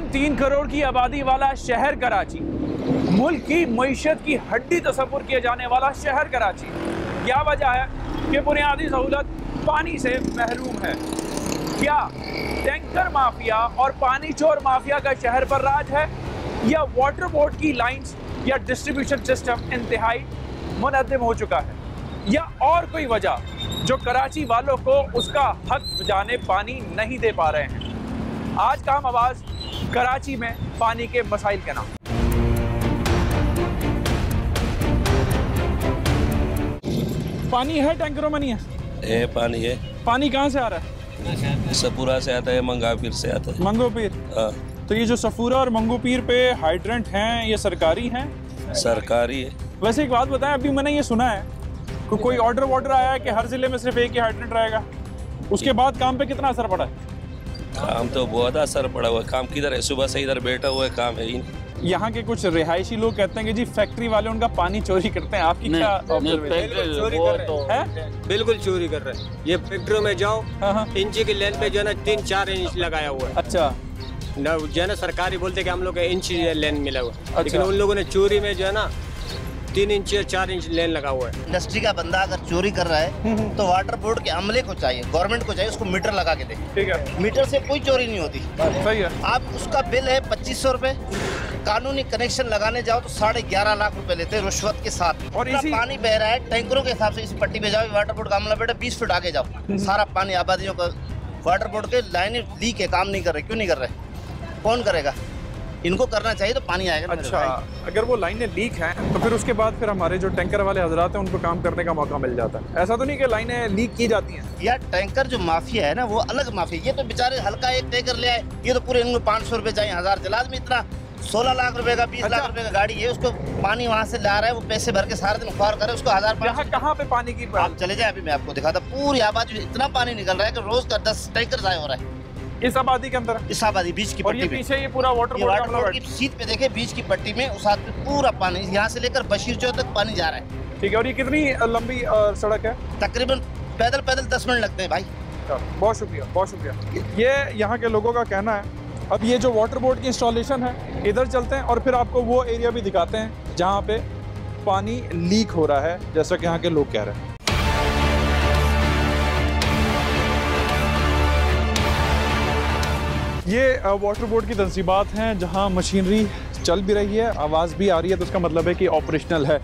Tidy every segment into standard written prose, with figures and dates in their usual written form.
तकरीबन 3 करोड़ की आबादी वाला शहर कराची, मुल्क की मईशत की हड्डी तस्वुर किया जाने वाला शहर कराची, क्या वजह है कि बुनियादी सहूलत पानी से महरूम है? क्या टैंकर माफिया और पानी चोर माफिया का शहर पर राज है, या वाटर बोर्ड की लाइंस या डिस्ट्रीब्यूशन सिस्टम इंतहाई मुनज़्ज़म हो चुका है, या और कोई वजह जो कराची वालों को उसका हक जाने पानी नहीं दे पा रहे हैं? आज का हम आवाज़ कराची में पानी के मसाइल के नाम। पानी है, टैंकरों में नहीं है? पानी है। पानी कहाँ से आ रहा है? सपूरा से आता है, मंगापीर से आता है। मंगोपीर। तो ये जो सफूरा और मंगोपीर पे हाइड्रेंट हैं, ये सरकारी हैं? सरकारी है। वैसे एक बात बताएं, अभी मैंने ये सुना है कोई ऑर्डर आया है कि हर जिले में सिर्फ एक ही हाइड्रेंट रहेगा, उसके बाद काम पे कितना असर पड़ा है? काम तो बहुत असर पड़ा हुआ है। काम किधर है? सुबह से इधर बैठा हुआ है, काम है ही। यहाँ के कुछ रिहायशी लोग कहते हैं कि जी फैक्ट्री वाले उनका पानी चोरी करते हैं। आपकी क्या ऑब्जर्वेशन? चोरी कर रहे हैं, बिल्कुल चोरी कर रहे हैं। ये फैक्ट्रियों में जाओ, इंची की लेन पे जो है ना 3-4 इंच लगाया हुआ है। अच्छा। जो है ना सरकारी बोलते कि हम लोग इंच लेन मिला हुआ, लेकिन उन लोगों ने चोरी में जो है ना 3 इंच या 4 इंच लेन लगा हुआ है। इंडस्ट्री का बंदा अगर चोरी कर रहा है तो वाटर बोर्ड के अमले को चाहिए, गवर्नमेंट को चाहिए उसको मीटर लगा के दे। ठीक है। मीटर से कोई चोरी नहीं होती। सही है। आप उसका बिल है 2500 रुपए, कानूनी कनेक्शन लगाने जाओ तो 11.5 लाख रुपए लेते हैं रिश्वत के साथ। और इसी पानी बह रहा है टैंकरों के हिसाब से, इस पट्टी पे जाओ, वाटर बोर्ड का अमला बेटा 20 फीट आगे जाओ, सारा पानी आबादियों का। वाटर बोर्ड के लाइनें लीक है, काम नहीं कर रहे। क्यों नहीं कर रहे? कौन करेगा? इनको करना चाहिए तो पानी आएगा। अच्छा, अगर वो लाइनें लीक हैं तो फिर उसके बाद फिर हमारे जो टैंकर वाले हजरात हैं उनको काम करने का मौका मिल जाता है। ऐसा तो नहीं कि लाइनें लीक की जाती हैं? यार टैंकर जो माफिया है ना वो अलग माफिया। ये तो बेचारे हल्का एक टैंकर ले आए, ये तो पूरे इनको 500 रुपए चाहिए, 1000 जलाद में इतना 16 लाख रुपए का 20 लाख रुपए का गाड़ी है, उसको पानी वहाँ से ला रहा है, वो पैसे भर के सारे दिन ख्वार करे, उसको 1500। कहाँ पे पानी की? आप चले जाए, अभी मैं आपको दिखाता। पूरी आबादी में इतना पानी निकल रहा है कि रोज का 10 टैंकर जाया हो रहा है इस आबादी के अंदर। इस आबादी बीच की पट्टी में। पीछे ये पूरा वाटर बोर्ड की सीट पे देखे, बीच की पट्टी में उस आदमी पूरा पानी, यहाँ से लेकर बशीर चौक तक पानी जा रहा है। ठीक है। और ये कितनी लंबी सड़क है? तकरीबन पैदल 10 मिनट लगते हैं भाई। बहुत शुक्रिया, बहुत शुक्रिया। ये यहाँ के लोगों का कहना है। अब ये जो वाटर बोर्ड की इंस्टॉलेशन है, इधर चलते हैं और फिर आपको वो एरिया भी दिखाते हैं जहाँ पे पानी लीक हो रहा है, जैसा कि यहाँ के लोग कह रहे हैं। ये वाटर बोर्ड की तंसीबात हैं जहाँ मशीनरी चल भी रही है, आवाज़ भी आ रही है, तो उसका मतलब है कि ऑपरेशनल है।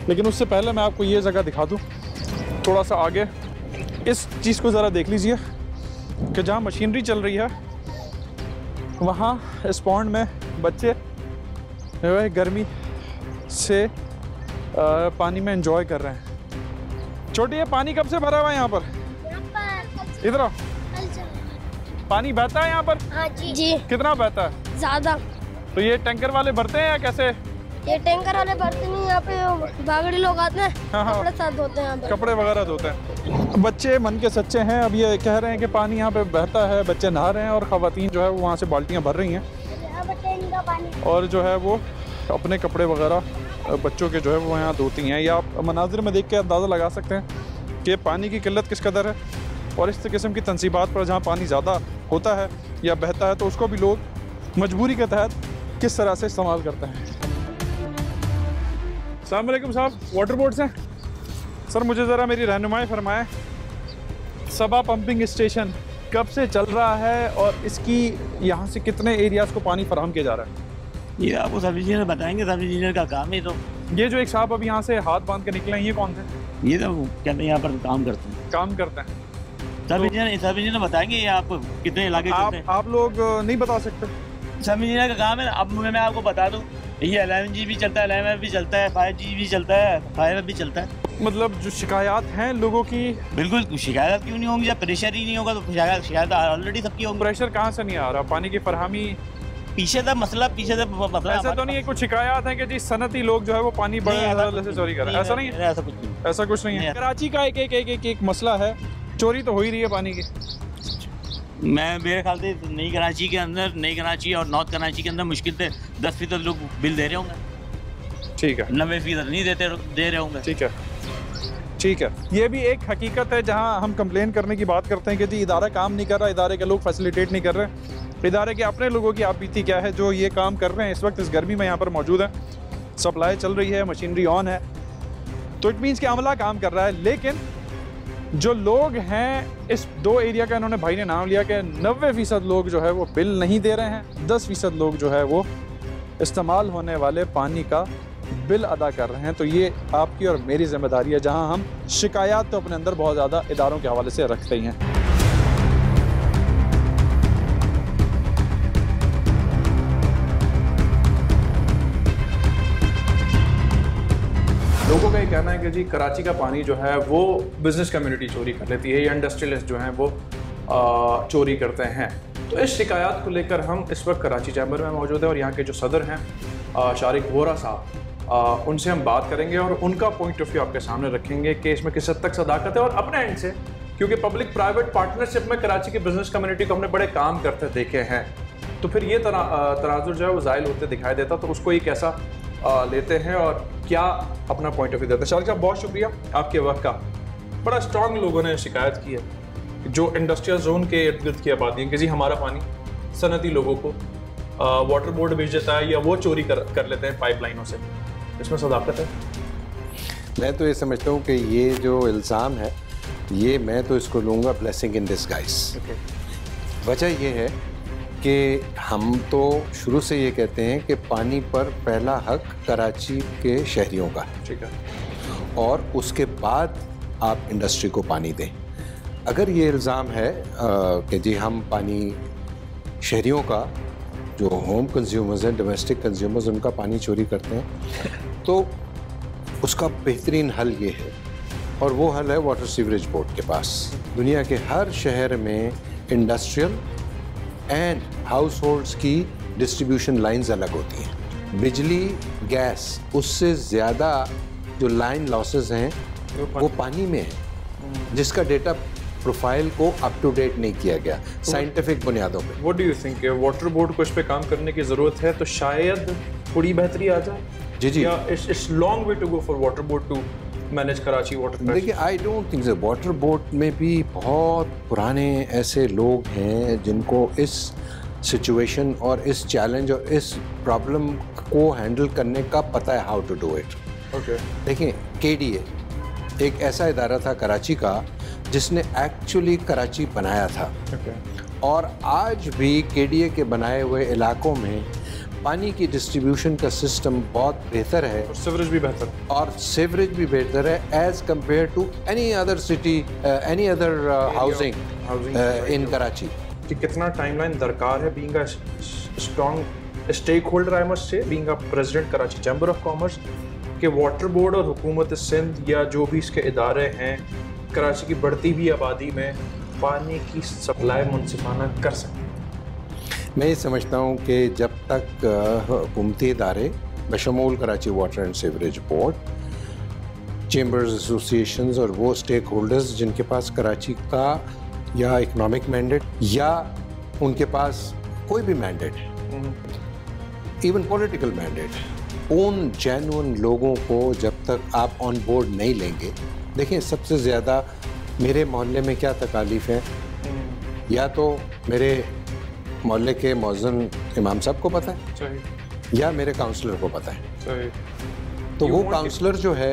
लेकिन उससे पहले मैं आपको ये जगह दिखा दूँ थोड़ा सा आगे। इस चीज़ को ज़रा देख लीजिए कि जहाँ मशीनरी चल रही है वहाँ इस पॉन्ड में बच्चे जो है गर्मी से पानी में एंजॉय कर रहे हैं। छोटी, ये पानी कब से भरा हुआ है यहाँ पर? इधर आओ। पानी बहता है यहाँ पर? हाँ जी। कितना बहता है? ज्यादा। तो ये टैंकर वाले भरते हैं या कैसे? ये टैंकर वाले भरते नहीं, यहाँ पे बागड़ी लोग आते हैं। हाँ। कपड़े साथ धोते हैं यहाँ पे। कपड़े वगैरह धोते हैं। बच्चे मन के सच्चे हैं। अब ये कह रहे हैं कि पानी यहाँ पे बहता है, बच्चे नहा रहे हैं और ख़वातीन जो है वो वहाँ से बाल्टियाँ भर रही हैं और जो है वो अपने कपड़े वगैरह बच्चों के जो है वो यहाँ धोती हैं। या आप मनाजिर में देख के अंदाज़ा लगा सकते हैं कि पानी की किल्लत किस कदर है। और इस किस्म की तंसीबात पर जहाँ पानी ज़्यादा होता है या बहता है तो उसको भी लोग मजबूरी के तहत किस तरह से इस्तेमाल करते हैं। अस्सलाम वालेकुम साहब, वाटर बोर्ड से सर, मुझे ज़रा मेरी रहनुमाई फरमाएं। सबा पंपिंग स्टेशन कब से चल रहा है और इसकी यहाँ से कितने एरियाज़ को पानी फराहम किया जा रहा है? ये आपको सब इंजीनियर बताएंगे, सब इंजीनियर का काम है। तो ये जो एक साहब अभी यहाँ से हाथ बांध के निकले हैं, ये कौन थे? ये तो क्या यहाँ पर काम करते हैं। काम करते हैं सब इंजीनियर बताएंगे। ये आपको कितने इलाके आप लोग नहीं बता सकते? सब इंजीनियर का काम है। अब मैं आपको बता दूं, ये 11G भी चलता है, 11F भी चलता है, 5G भी चलता है, 5F भी चलता है। मतलब जो शिकायत हैं लोगों की, बिल्कुल शिकायत क्यों नहीं होंगी? जब प्रेशर ही नहीं होगा तो शिकायत ऑलरेडी सबकी होंगी। प्रेशर कहाँ से नहीं आ रहा? पानी की फरहमी पीछे था मसला, पीछे था मसला। ऐसा तो नहीं है कुछ शिकायत है कि जी सनती लोग जो है वो पानी बड़े से चोरी कर रहे हैं? ऐसा नहीं है, ऐसा कुछ नहीं, ऐसा कुछ नहीं है। कराची का एक मसला है, चोरी तो हो ही रही है पानी की। मेरे ख्याल से नई कराची के अंदर, नई कराची और नॉर्थ कराची के अंदर मुश्किल से 10% लोग बिल दे रहे होंगे। ठीक है। 90% नहीं दे रहे होंगे। ठीक है। ये भी एक हकीकत है जहां हम कंप्लेन करने की बात करते हैं कि जी इदारा काम नहीं कर रहा, इदारे के लोग फैसिलिटेट नहीं कर रहे। इदारे के अपने लोगों की आप बीती क्या है जो ये काम कर रहे हैं इस वक्त इस गर्मी में यहाँ पर मौजूद है। सप्लाई चल रही है, मशीनरी ऑन है, तो इट मीन्स कि अमला काम कर रहा है। लेकिन जो लोग हैं इस 2 एरिया का, इन्होंने भाई ने नाम लिया कि 90% लोग जो है वो बिल नहीं दे रहे हैं, 10% लोग जो है वो इस्तेमाल होने वाले पानी का बिल अदा कर रहे हैं। तो ये आपकी और मेरी जिम्मेदारी है, जहां हम शिकायत तो अपने अंदर बहुत ज़्यादा इदारों के हवाले से रखते ही हैं। लोगों का ये कहना है कि जी कराची का पानी जो है वो बिज़नेस कम्युनिटी चोरी कर लेती है या इंडस्ट्रियलिस्ट जो हैं वो चोरी करते हैं। तो इस शिकायत को लेकर हम इस वक्त कराची चैम्बर में मौजूद हैं और यहाँ के जो सदर हैं शारिक वोरा साहब, उनसे हम बात करेंगे और उनका पॉइंट ऑफ व्यू आपके सामने रखेंगे कि इसमें किस हद तक सदाकत है। और अपने एंड से, क्योंकि पब्लिक प्राइवेट पार्टनरशिप में कराची की बिज़नेस कम्युनिटी को हमने बड़े काम करते देखे हैं, तो फिर ये तनाजुर जो है वो ज़ाहिल होते दिखाई देता, तो उसको ये कैसा लेते हैं और क्या अपना पॉइंट ऑफ व्यू देते हैं। शारिक साहब बहुत शुक्रिया आपके वक्त का। बड़ा स्ट्रांग लोगों ने शिकायत की है जो इंडस्ट्रियल जोन के इर्द गिर्द की आबादी है कि जी हमारा पानी सनती लोगों को वाटर बोर्ड भेज देता है या वो चोरी कर लेते हैं पाइपलाइनों से। इसमें सदाकत है? मैं तो ये समझता हूँ कि ये जो इल्ज़ाम है ये मैं तो इसको लूँगा ब्लेसिंग इन डिस्गाइज। वजह ये है कि हम तो शुरू से ये कहते हैं कि पानी पर पहला हक कराची के शहरियों का है, ठीक है, और उसके बाद आप इंडस्ट्री को पानी दें। अगर ये इल्ज़ाम है कि जी हम पानी शहरियों का, जो होम कंज्यूमर्स हैं, डोमेस्टिक कंज्यूमर्स, उनका पानी चोरी करते हैं, तो उसका बेहतरीन हल ये है, और वो हल है वाटर सीवरेज बोर्ड के पास। दुनिया के हर शहर में इंडस्ट्रियल एंड हाउस होल्ड्स की डिस्ट्रीब्यूशन लाइंस अलग होती हैं। बिजली, गैस, उससे ज़्यादा जो लाइन लॉसेस हैं वो पानी में है, जिसका डेटा प्रोफाइल को अप टू डेट नहीं किया गया साइंटिफिक बुनियादों पे। What do you think, water board को इस पे काम करने की ज़रूरत है तो शायद थोड़ी बेहतरी आ जाए? जी जी, या it's long way to go for water board to manage Karachi water? देखिए, I don't think so. Water board में भी बहुत पुराने ऐसे लोग हैं जिनको इस सिचुएशन और इस चैलेंज और इस प्रॉब्लम को हैंडल करने का पता है, how to do it. Okay, देखिए, KDA एक ऐसा इदारा था कराची का जिसने एक्चुअली कराची बनाया था। ओके, और आज भी KDA के बनाए हुए इलाकों में पानी की डिस्ट्रीब्यूशन का सिस्टम बहुत बेहतर है, और सीवरेज भी बेहतर, और सीवरेज भी बेहतर है as compare to any other city, any other housing in Karachi. कि कितना टाइमलाइन दरकार है being a strong stakeholder, I must say, being a president Karachi chamber of commerce, कि वाटर बोर्ड और हुकूमत सिंध या जो भी इसके इदारे हैं कराची की बढ़ती हुई आबादी में पानी की सप्लाई मुनसिफाना कर सकें। मैं ये समझता हूँ कि जब तक हुकूमती इदारे बशमूल Karachi water and sewerage board, chambers associations और वो स्टेक होल्डर्स जिनके पास कराची का या इकोनॉमिक मैंडेट या उनके पास कोई भी मैंडेट है, इवन पॉलिटिकल मैंडेट, उन जेन्युइन लोगों को जब तक आप ऑन बोर्ड नहीं लेंगे। देखिए, सबसे ज़्यादा मेरे मोहल्ले में क्या तकालीफ है, या तो मेरे मोहल्ले के मौज़न इमाम साहब को पता है या मेरे काउंसलर को पता है। तो वो काउंसलर जो है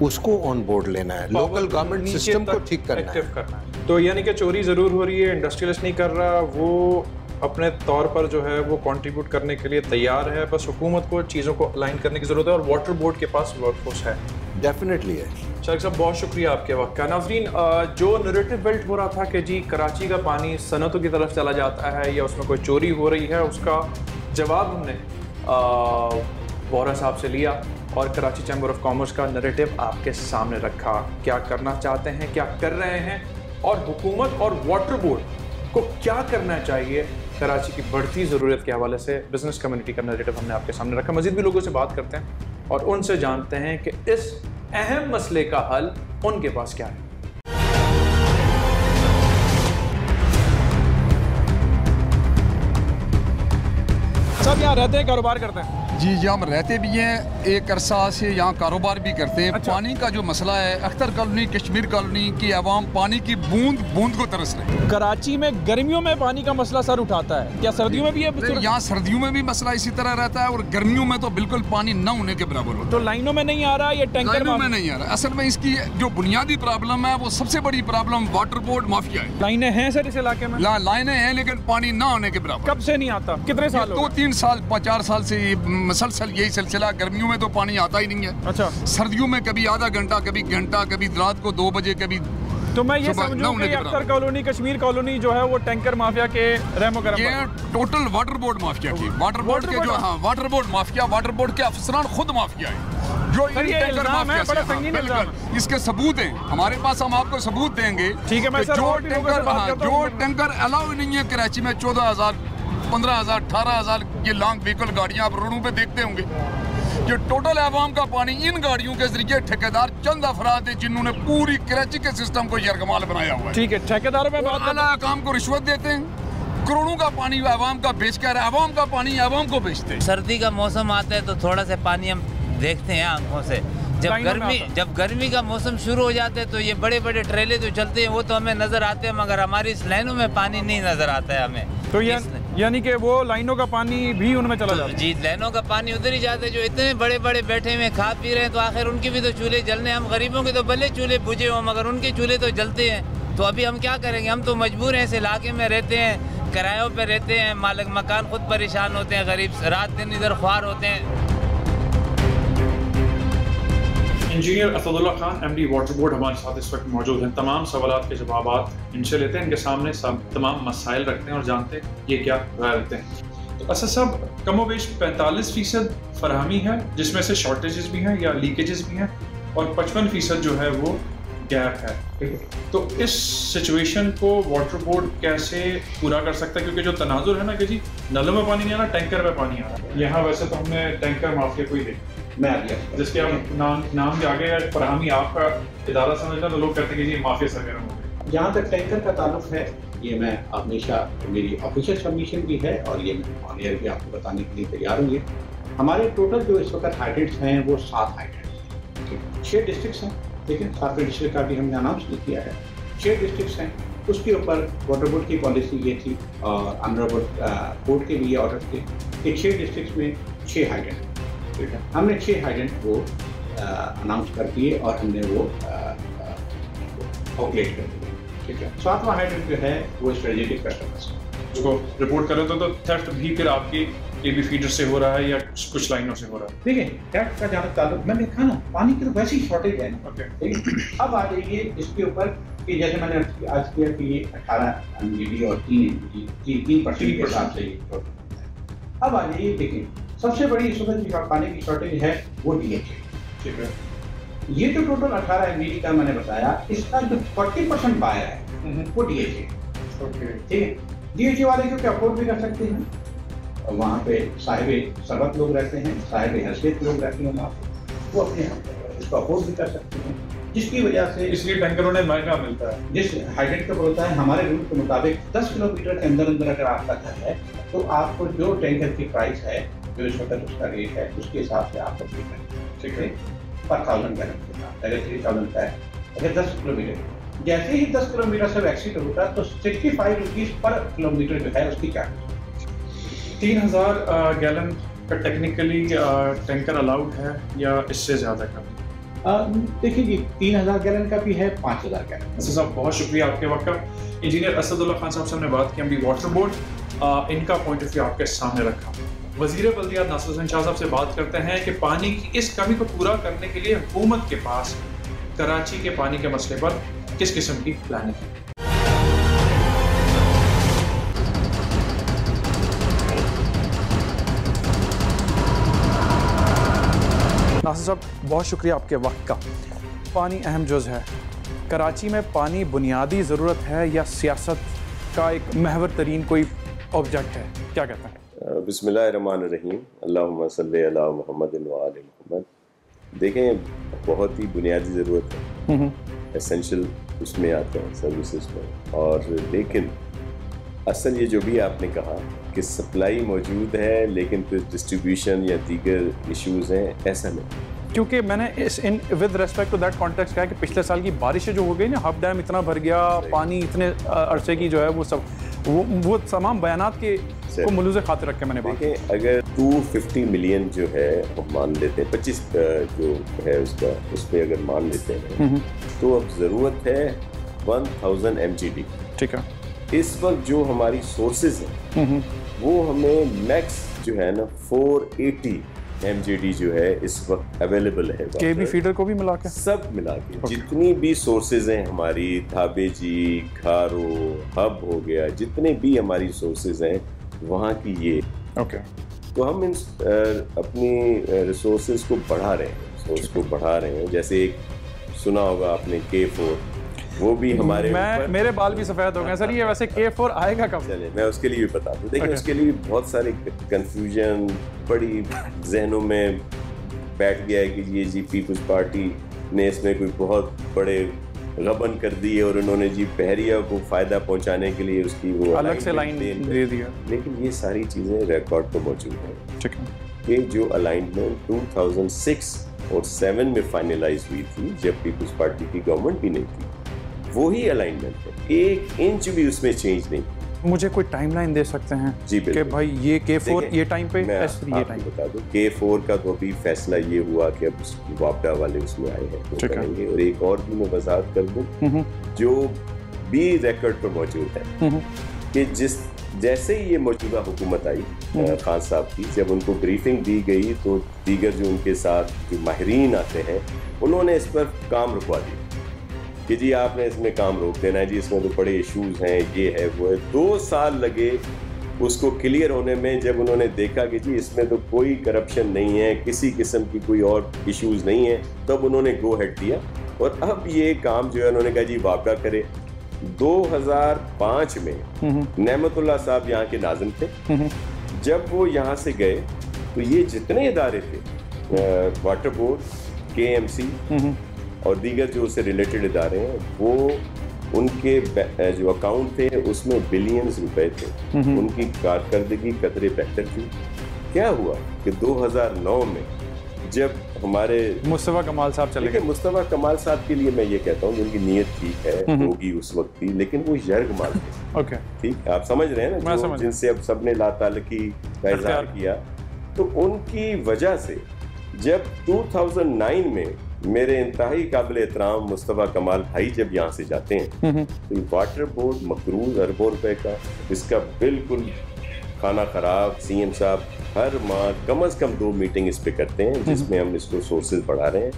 उसको ऑन बोर्ड लेना है, लोकल गवर्नमेंट सिस्टम को ठीक करना है। तो यानी कि चोरी ज़रूर हो रही है, इंडस्ट्रियलिस्ट नहीं कर रहा, वो अपने तौर पर जो है वो कंट्रीब्यूट करने के लिए तैयार है, बस हुकूमत को चीज़ों को अलाइन करने की ज़रूरत है, और वाटर बोर्ड के पास वर्कफोर्स है। डेफिनेटली है। शारिक साहब, बहुत शुक्रिया आपके वक्त का। नाज़रीन, जो नैरेटिव बिल्ट हो रहा था कि जी कराची का पानी सनतों की तरफ चला जाता है या उसमें कोई चोरी हो रही है, उसका जवाब हमने वोरा साहब से लिया और कराची चैम्बर ऑफ कॉमर्स का नैरेटिव आपके सामने रखा। क्या करना चाहते हैं, क्या कर रहे हैं, और हुकूमत और वाटर बोर्ड को क्या करना चाहिए कराची की बढ़ती ज़रूरत के हवाले से बिज़नेस कम्युनिटी का नैरेटिव हमने आपके सामने रखा। मज़ीद भी लोगों से बात करते हैं और उनसे जानते हैं कि इस अहम मसले का हल उनके पास क्या है। सब यहाँ रहते हैं, कारोबार करते हैं, जी, यहाँ हम रहते भी हैं, एक अरसा से यहाँ कारोबार भी करते हैं। अच्छा। पानी का जो मसला है, अख्तर कॉलोनी, कश्मीर कॉलोनी की आवाम पानी की बूंद बूंद को तरस रहे हैं। कराची में गर्मियों में पानी का मसला सर उठाता है, क्या सर्दियों में भी है? यहाँ सर्दियों में भी मसला इसी तरह रहता है और गर्मियों में तो बिल्कुल पानी न होने के बराबर होता है। तो लाइनों में नहीं आ रहा, ये टैंकर में नहीं आ रहा। असल में इसकी जो बुनियादी प्रॉब्लम है, वो सबसे बड़ी प्रॉब्लम वाटर बोर्ड माफिया है। लाइनें हैं सर इस इलाके में? लाइनें हैं, लेकिन पानी न होने के बराबर। कब से नहीं आता? कितने साल? 2-3 साल 4 साल से मसलसल यही सिलसिला। गर्मियों में तो पानी आता ही नहीं है। अच्छा। सर्दियों में कभी आधा घंटा, कभी घंटा, कभी रात को 2 बजे, कभी। तो मैं ये समझूं कि अख्तर कॉलोनी, कश्मीर कॉलोनी जो है वो टैंकर माफिया के रहमो करम, ये टोटल वाटर बोर्ड माफिया की, वाटर बोर्ड के जो, हाँ, water board mafia, water board के अफसरान खुद माफिया है जो इन टैंकर माफिया से। बिल्कुल, इसके सबूत हैं हमारे पास, हम आपको सबूत देंगे। ठीक है, मैं सर जो टैंकर अलाउ नहीं है कराची में, 14,000, 15,000, 18,000 ये लॉन्ग व्हीकल गाड़ियां आप रोडों पे देखते होंगे। ये टोटल आवाम का पानी इन गाड़ियों के जरिए ठेकेदार चंद अफराद है जिन्होंने पूरी कराची के सिस्टम को यरगमाल बनाया हुआ है। ठीक है, ठेकेदारों में बात आला काम को रिश्वत देते हैं, करोड़ों का पानी आवाम का बेच कर, आवाम का पानी आवाम को बेचते हैं। सर्दी का मौसम आता है तो थोड़ा सा पानी हम देखते हैं आंखों से। जब गर्मी का मौसम शुरू हो जाता है तो ये बड़े बड़े ट्रेले जो चलते हैं वो तो हमें नजर आते हैं, मगर हमारी इस लाइनों में पानी नहीं नजर आता है हमें। तो यानी कि वो लाइनों का पानी भी उनमें चला जाता है? जी, लाइनों का पानी उधर ही जाता है। जो इतने बड़े बड़े बैठे हुए खा पी रहे हैं, तो आखिर उनके भी तो चूल्हे जलने। हम गरीबों के तो भले चूल्हे बुझे हों, मगर उनके चूल्हे तो जलते हैं। तो अभी हम क्या करेंगे? हम तो मजबूर हैं, इस इलाके में रहते हैं, किरायों पे रहते हैं, मालिक मकान खुद परेशान होते हैं, गरीब रात दिन इधर ख्वार होते हैं। Engineer Asadullah Khan, MD water board, हमारे साथ इस वक्त मौजूद हैं। तमाम सवालात के जवाब इनसे लेते हैं, इनके सामने सब तमाम मसाइल रखते हैं और जानते हैं ये क्या राय रखते हैं। तो असद साहब, कमोबेश 45% फराहमी है, जिसमें से शॉर्टेजेस भी हैं या लीकेजेस भी हैं, और 55% जो है वो गैप है। तो इस सिचुएशन को वाटर बोर्ड कैसे पूरा कर सकता है? क्योंकि जो तनाजुर है ना कि जी नलों में पानी नहीं आ रहा, टैंकर में पानी आ रहा है। यहाँ वैसे तो हमने टैंकर माफिया को ही देखा, मैं आ गया जिसके आप नाम के आगे फराहमी आपका इदारा समझना, तो लोग कहते हैं कि जी माफिया सरगर्म हो गए। जहाँ तक टैंकर का ताल्लुक है, ये मैं हमेशा, मेरी ऑफिशियल सबमिशन भी है और ये मैं ऑन एयर भी आपको बताने के लिए तैयार हूँ। हमारे टोटल जो इस वक्त हाइड्रेट्स हैं वो 7 हाइड्रेट्स हैं। 6 डिस्ट्रिक्ट्स हैं, लेकिन 7वें डिस्ट्रिक्ट का भी हमने अनाउंस नहीं किया है। 6 डिस्ट्रिक्ट्स हैं, उसके ऊपर वाटर बोर्ड की पॉलिसी ये थी और ऑनरेबल कोर्ट के लिए ऑर्डर थे कि 6 डिस्ट्रिक्ट्स में 6 हाइड्रेंट। ठीक है, हमने 6 हाइड्रेंट वो अनाउंस कर दिए और हमने वो कैलकुलेट कर दिए। ठीक है, 7वां हाइड्रेंट जो है वो स्ट्रेटेजिक कस्टमर्स उसको रिपोर्ट करें तो थेफ्ट भी फिर आपकी AB फीडर से हो रहा है या कुछ लाइनों से हो रहा है? देखिए, थेफ्ट का जहाँ ताल्लुक, मैंने देखा ना, पानी की तो वैसी शॉर्टेज है ना। ठीक है, अब आ जाइए इसके ऊपर कि जैसे मैंने आज किया कि ये 18 MGD और 3% के हिसाब से। अब आ जाइए, देखिए सबसे बड़ी इस वक्त जो पानी की शॉर्टेज है वो DHA। ठीक है, ये जो टोटल 18 MGD का मैंने बताया, इसका जो 40% बायर है वो DHA। ठीक है, DHA वाले क्योंकि अफोर्ड भी कर सकते हैं, वहाँ पे साहिब सरबत लोग रहते हैं, साहिब हैसियत लोग रहते हैं, वहाँ वो अपने इसको अफोर्ड भी कर सकते हैं, जिसकी वजह से इसलिए टैंकरों ने महंगा मिलता है। जिस हाइड्रेट का होता है, हमारे रूल के मुताबिक 10 किलोमीटर के अंदर अंदर अगर आपका घर है तो आपको जो टैंकर की प्राइस है, जो इस वक्त उसका रेट है, उसके हिसाब से आपको पे करना। ठीक है, पर 1000 गैलन के साथ अगर 3000 का है, अगर 10 किलोमीटर, जैसे ही 10 किलोमीटर से एक्सीड होता है तो 65 रुपीज़ पर किलोमीटर जो है उसकी चार्ज। 3000 गैलन का टेक्निकली टैंकर अलाउड है या इससे ज़्यादा का? देखिए जी, 3000 गैलन का भी है, 5000 गैलन। अच्छा साहब, बहुत शुक्रिया आपके वक्त का। इंजीनियर असदुल्ला खान साहब से हमने बात की, MD वाटर बोर्ड, इनका पॉइंट ऑफ व्यू आपके सामने रखा। वज़ीर बल्दियात नासिर हुसैन शाह साहब से बात करते हैं कि पानी की इस कमी को पूरा करने के लिए हुकूमत के पास कराची के पानी के मसले पर किस किस्म की प्लानिंग है। नासिर साहब, बहुत शुक्रिया आपके वक्त का। पानी अहम जुज़ है। कराची में पानी बुनियादी ज़रूरत है या सियासत का एक महवर तरीन कोई ऑब्जेक्ट है, क्या कहते हैं? बिस्मिल्लाहिर्रहमानिर्रहीम, अल्लाहुम्मा सल्ली अला मुहम्मदिन व आले मुहम्मद। देखें, बहुत ही बुनियादी ज़रूरत है, एसेंशियल उसमें आते हैं सर्विसेज में, और लेकिन असल ये जो भी आपने कहा कि सप्लाई मौजूद है लेकिन फिर डिस्ट्रीब्यूशन या दीगर इश्यूज हैं, ऐसा नहीं। क्योंकि मैंने in with respect to that context कहा कि पिछले साल की बारिशें जो हो गई ना, हब डैम इतना भर गया, पानी इतने अरसे की जो है वो सब वो तमाम बयानात के को मुलूज़े खातिर रख के मैंने बात। देखें, अगर 250 मिलियन जो है हम मान लेते हैं, 25 जो है उसका, उस पर अगर मान लेते हैं तो अब ज़रूरत है 1000 MGD। ठीक है। इस वक्त जो हमारी सोर्सेज हैं वो हमें मैक्स जो है ना 480 MGD जो है इस वक्त अवेलेबल है। केबी फीडर को भी मिला के, सब मिला के जितनी भी सोर्सेज हैं हमारी, धाबेजी, घारो, हब हो गया, जितने भी हमारी सोर्सेज हैं वहाँ की ये तो हम इन अपनी रिसोर्सेज को बढ़ा रहे हैं, सोर्स को बढ़ा रहे हैं। जैसे एक सुना होगा आपने K4, वो भी हमारे मेरे बाल भी सफ़ेद हो गए सर। ये वैसे K4 आएगा कब? चलिए मैं उसके लिए भी बता दूं। देखिए उसके लिए बहुत सारे कंफ्यूजन बड़ी जहनों में बैठ गया है कि ये जी पीपल्स पार्टी ने इसमें कोई बहुत बड़े गबन कर दी है और उन्होंने जी बहरिया को फ़ायदा पहुंचाने के लिए उसकी वो अलग से लाइन दे दिया। लेकिन ये सारी चीज़ें रिकॉर्ड पर मौजूद हैं। ठीक है। कि जो अलाइनमेंट 2006 और 7 में फाइनलाइज हुई थी, जब पीपल्स पार्टी की गवर्नमेंट भी नहीं थी, वही अलाइनमेंट है, 1 इंच भी उसमें चेंज नहीं। मुझे कोई टाइमलाइन दे सकते हैं जी कि भाई ये K4 ये टाइम पे, S3 ये टाइम बता दूं। K4 का तो अभी फैसला ये हुआ कि अब वापडा वाले उसमें आए हैं तो करेंगे। और एक और भी मैं वजाहत कर दूं जो भी रिकॉर्ड पर मौजूद है कि जैसे ही ये मौजूदा हुकूमत आई खान साहब की, जब उनको ब्रीफिंग दी गई तो दीगर जो उनके साथ जो माहिरीन आते हैं उन्होंने इस पर काम रुकवा दिया कि जी आपने इसमें काम रोक देना है, जी इसमें तो बड़े इश्यूज हैं, ये है वो है। 2 साल लगे उसको क्लियर होने में, जब उन्होंने देखा कि जी इसमें तो कोई करप्शन नहीं है, किसी किस्म की कोई और इश्यूज नहीं है, तब उन्होंने गो हेड दिया। और अब ये काम जो है उन्होंने कहा जी वापडा करे। 2005 में नेमतुल्लाह साहब यहाँ के नाज़िम थे। जब वो यहाँ से गए तो ये जितने इदारे थे, वाटर बोर्ड, KMC और दीगर जो उससे रिलेटेड इदारे हैं, वो उनके जो अकाउंट थे उसमें बिलियंस रुपए थे। उनकी कारकर्दगी कदरे बेहतर थी। क्या हुआ कि 2009 में जब हमारे मुस्तफा कमाल साहब चले गए, मुस्तफा कमाल साहब के लिए मैं ये कहता हूँ जिनकी नीयत ठीक है होगी उस वक्त भी, लेकिन वो यर्ग माल थे। ठीक, आप समझ रहे हैं ना, जिनसे अब सबने लाताल्लुकी का इज़हार किया, तो उनकी वजह से जब 2009 में मेरे इंतहाई काबिल एहतराम मुस्तफा कमाल भाई जब यहाँ से जाते हैं तो वाटर बोर्ड मकरूज अरबों रुपए का, इसका बिल्कुल खाना खराब। CM साहब हर माह कम से कम 2 मीटिंग इस पे करते हैं जिसमें हम इसको सोर्सेज बढ़ा रहे हैं।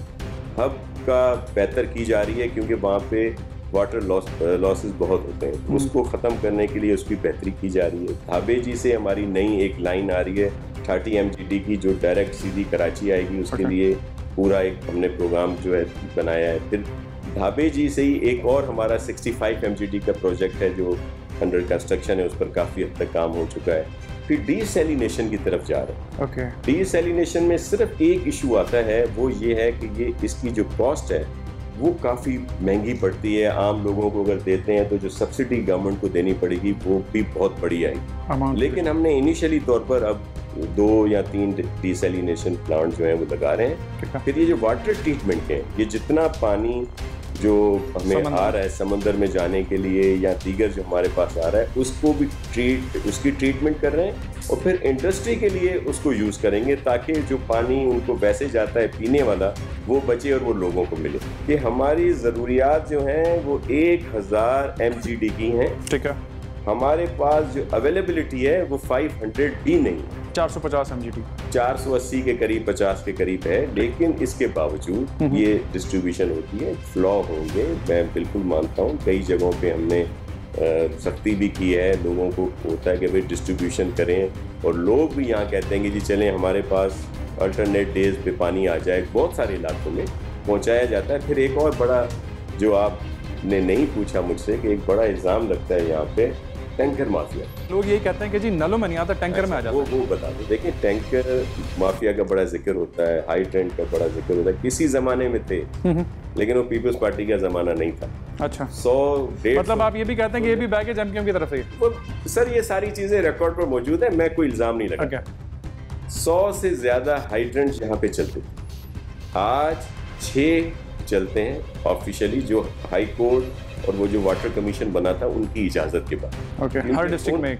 हब का बेहतर की जा रही है क्योंकि वहाँ पे वाटर लॉसेस बहुत होते हैं, उसको ख़त्म करने के लिए उसकी बेहतरी की जा रही है। धाबेजी से हमारी नई एक लाइन आ रही है 30 MGD की, जो डायरेक्ट सीधी कराची आएगी। उसके लिए पूरा एक हमने प्रोग्राम जो है बनाया है। फिर धाबेजी से ही एक और हमारा 65 MGD का प्रोजेक्ट है जो अंडर कंस्ट्रक्शन है, उस पर काफ़ी हद तक काम हो चुका है। फिर डीसैलिनेशन की तरफ जा रहे हैं। डीसैलिनेशन में सिर्फ एक इशू आता है, वो ये है कि ये इसकी जो कॉस्ट है वो काफ़ी महंगी पड़ती है। आम लोगों को अगर देते हैं तो जो सब्सिडी गवर्नमेंट को देनी पड़ेगी वो भी बहुत बड़ी आएगी। लेकिन हमने इनिशियली तौर पर अब 2 या 3 डीसैलिनेशन प्लांट जो हैं वो लगा रहे हैं। फिर ये जो वाटर ट्रीटमेंट है, ये जितना पानी जो हमें आ रहा है समंदर में जाने के लिए या दीगर जो हमारे पास आ रहा है, उसको भी उसकी ट्रीटमेंट कर रहे हैं और फिर इंडस्ट्री के लिए उसको यूज़ करेंगे ताकि जो पानी उनको वैसे जाता है पीने वाला वो बचे और वो लोगों को मिले। कि हमारी ज़रूरियात जो हैं वो 1000 MGD की हैं। ठीक है। हमारे पास जो अवेलेबिलिटी है वो 500 भी नहीं, 450 MGD, 480 के करीब, 50 के करीब है। लेकिन इसके बावजूद ये डिस्ट्रीब्यूशन होती है, फ्लॉ होंगे, मैं बिल्कुल मानता हूँ। कई जगहों पे हमने सख्ती भी की है, लोगों को होता है कि भाई डिस्ट्रीब्यूशन करें, और लोग भी यहाँ कहते हैं कि जी चलें हमारे पास अल्टरनेट डेज पे पानी आ जाए। बहुत सारे इलाकों में पहुँचाया जाता है। फिर एक और बड़ा जो आपने नहीं पूछा मुझसे कि एक बड़ा इल्ज़ाम लगता है यहाँ पे टैंकर माफिया। लोग यही कहते हैं कि जी नलों में नहीं आता, टैंकर में आ जाता है। वो बता दो। देखिए, टैंकर माफिया का बड़ा जिक्र होता है, हाई ट्रेंड का बड़ा जिक्र होता है, किसी जमाने में थे, लेकिन वो पीपल्स पार्टी का जमाना नहीं था। अच्छा, 100-150 मतलब आप ये भी कहते हैं कि ये भी बैगेज एमकेएम की तरफ से? सर, ये सारी चीजें रिकॉर्ड पर मौजूद है, मैं कोई इल्जाम नहीं लगा। 100 से ज्यादा हाइड्रेंट यहाँ पे चलते थे, आज 6 चलते हैं ऑफिशियली, जो हाई कोर्ट और वो जो वाटर कमीशन बना था उनकी इजाजत के बाद। हर डिस्ट्रिक्ट में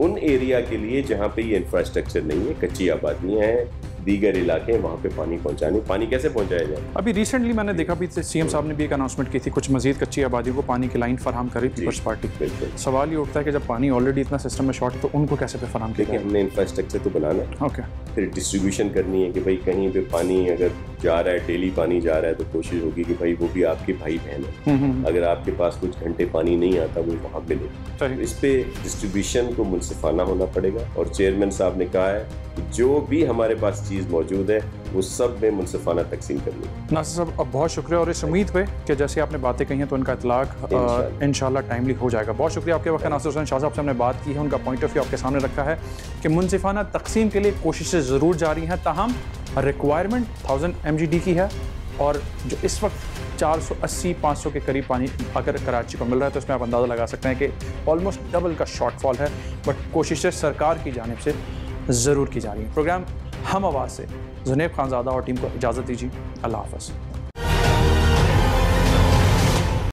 उन एरिया के लिए जहाँ पे ये इंफ्रास्ट्रक्चर नहीं है, कच्ची आबादियाँ हैं, दीगर इलाके हैं, वहाँ पे पानी पहुँचाने, पानी कैसे पहुँचाया जाए? अभी रिसेंटली मैंने देखा भी सीएम साहब ने भी एक अनाउंसमेंट की थी, कुछ मजीद कच्ची आबादियों को पानी की लाइन फराहम करी पीपल्स पार्टी। सवाल ये उठता है कि जब पानी ऑलरेडी इतना सिस्टम में शॉर्ट है तो उनको कैसे फराहम किया? देखिए, हमने इंफ्रास्ट्रक्चर तो बनाना है, फिर डिस्ट्रीब्यूशन करनी है कि भाई कहीं पे पानी अगर जा रहा है, डेली पानी जा रहा है, तो कोशिश होगी कि भाई वो भी आपके भाई बहन है, अगर आपके पास कुछ घंटे पानी नहीं आता वो वहाँ पे ले। तो इस पे डिस्ट्रीब्यूशन को मुनसिफाना होना पड़ेगा, और चेयरमैन साहब ने कहा है जो भी हमारे पास चीज़ मौजूद है वो सब में मुनसिफाना तकसीम करनी है। नासिर साहब, अब बहुत शुक्रिया, और इस उम्मीद पे कि जैसे आपने बातें कही हैं तो उनका इतलाक इंशाल्लाह टाइमली हो जाएगा। बहुत शुक्रिया आपके वक्त। नासिर हुसैन शाह साहब से हमने बात की है, उनका पॉइंट ऑफ व्यू आपके सामने रखा है कि मुनसिफाना तकसीम के लिए कोशिशें ज़रूर जारी हैं, ताहम रिक्वायरमेंट 1000 MGD की है, और जो इस वक्त 480-500 के करीब पानी अगर कराची को मिल रहा है तो इसमें आप अंदाज़ा लगा सकते हैं कि ऑलमोस्ट डबल का शॉर्टफॉल है, बट कोशिशें सरकार की जानिब से ज़रूर की जा रही हैं। प्रोग्राम हम आवाज़ से जुनैब खानज़ादा और टीम को इजाज़त दीजिए। अल्लाह हाफ़िज़।